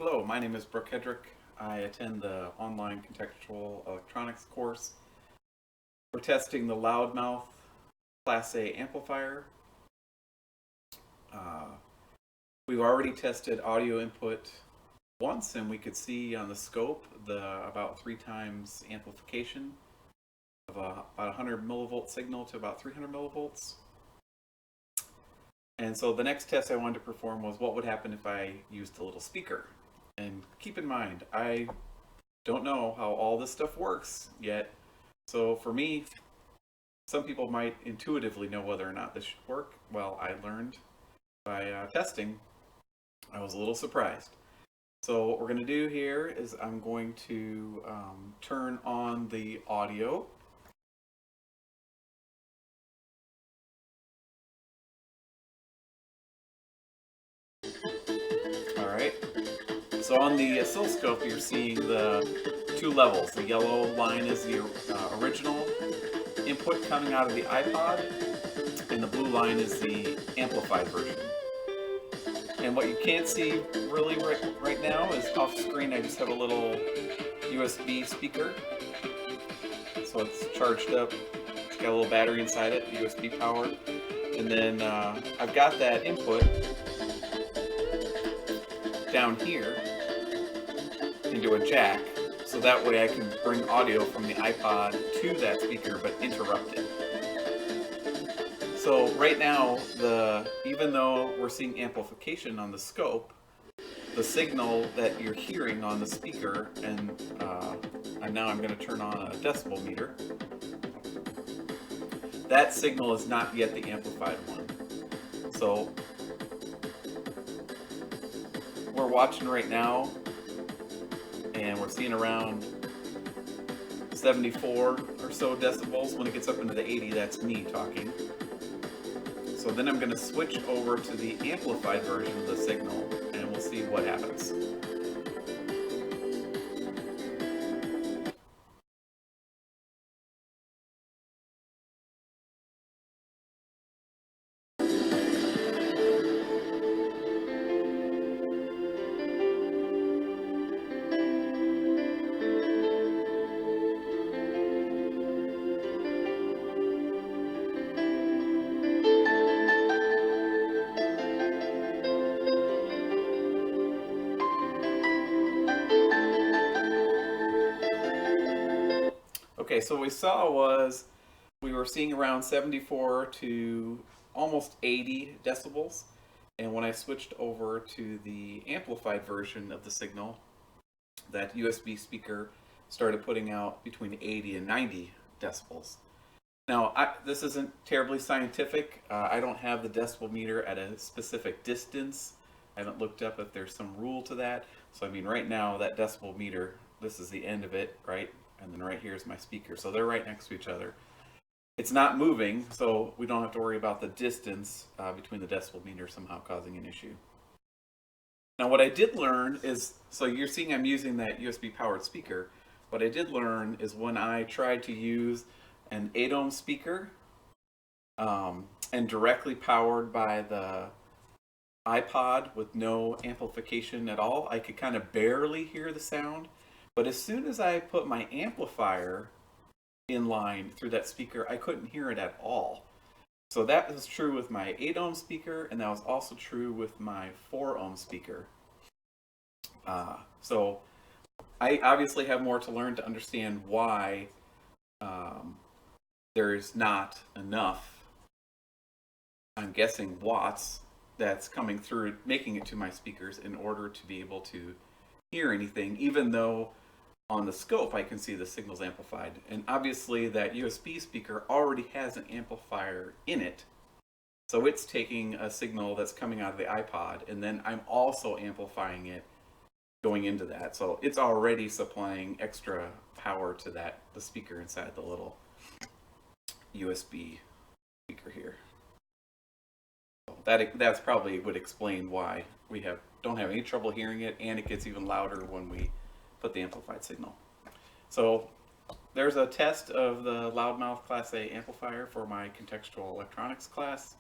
Hello, my name is Brooke Hedrick. I attend the online Contextual Electronics course. We're testing the loudmouth Class A amplifier. We've already tested audio input once, and we could see on the scope about 3 times amplification of about 100 millivolt signal to about 300 millivolts. And so the next test I wanted to perform was what would happen if I used a little speaker. And keep in mind, I don't know how all this stuff works yet. So for me, some people might intuitively know whether or not this should work. Well, I learned by testing. I was a little surprised. So what we're going to do here is I'm going to turn on the audio. All right. So on the oscilloscope, you're seeing the 2 levels. The yellow line is the original input coming out of the iPod, and the blue line is the amplified version. And what you can't see really right now is off screen I just have a little USB speaker. So it's charged up, it's got a little battery inside it, USB powered. And then I've got that input down here into a jack, so that way I can bring audio from the iPod to that speaker but interrupt it. So right now, even though we're seeing amplification on the scope, the signal that you're hearing on the speaker, and now I'm going to turn on a decibel meter, that signal is not yet the amplified one. So we're watching right now, and we're seeing around 74 or so decibels. When it gets up into the 80, that's me talking. So then I'm going to switch over to the amplified version of the signal, and we'll see what happens. Okay, so what we saw was we were seeing around 74 to almost 80 decibels. And when I switched over to the amplified version of the signal, that USB speaker started putting out between 80 and 90 decibels. Now, this isn't terribly scientific. I don't have the decibel meter at a specific distance. I haven't looked up if there's some rule to that. So, I mean, right now, that decibel meter, this is the end of it, right? And then right here is my speaker. So they're right next to each other. It's not moving, so we don't have to worry about the distance between the decibel meter somehow causing an issue. Now what I did learn is, so you're seeing I'm using that USB powered speaker. What I did learn is when I tried to use an 8 ohm speaker and directly powered by the iPod with no amplification at all, I could kind of barely hear the sound. But as soon as I put my amplifier in line through that speaker, I couldn't hear it at all. So that was true with my 8 ohm speaker, and that was also true with my 4 ohm speaker. So I obviously have more to learn to understand why there's not enough, I'm guessing, watts that's coming through, making it to my speakers in order to be able to hear anything, even though on the scope I can see the signals amplified. And obviously that USB speaker already has an amplifier in it, so it's taking a signal that's coming out of the iPod, and then I'm also amplifying it going into that. So it's already supplying extra power to the speaker inside the little USB speaker here. So that's probably would explain why we don't have any trouble hearing it, and it gets even louder when we put the amplified signal. So there's a test of the loudmouth Class A amplifier for my Contextual Electronics class.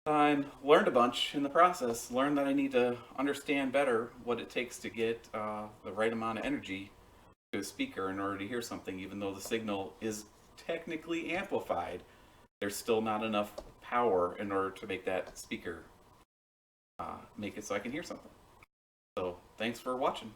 I learned a bunch in the process. Learned that I need to understand better what it takes to get the right amount of energy to a speaker in order to hear something, even though the signal is technically amplified. There's still not enough power in order to make that speaker make it so I can hear something. So thanks for watching.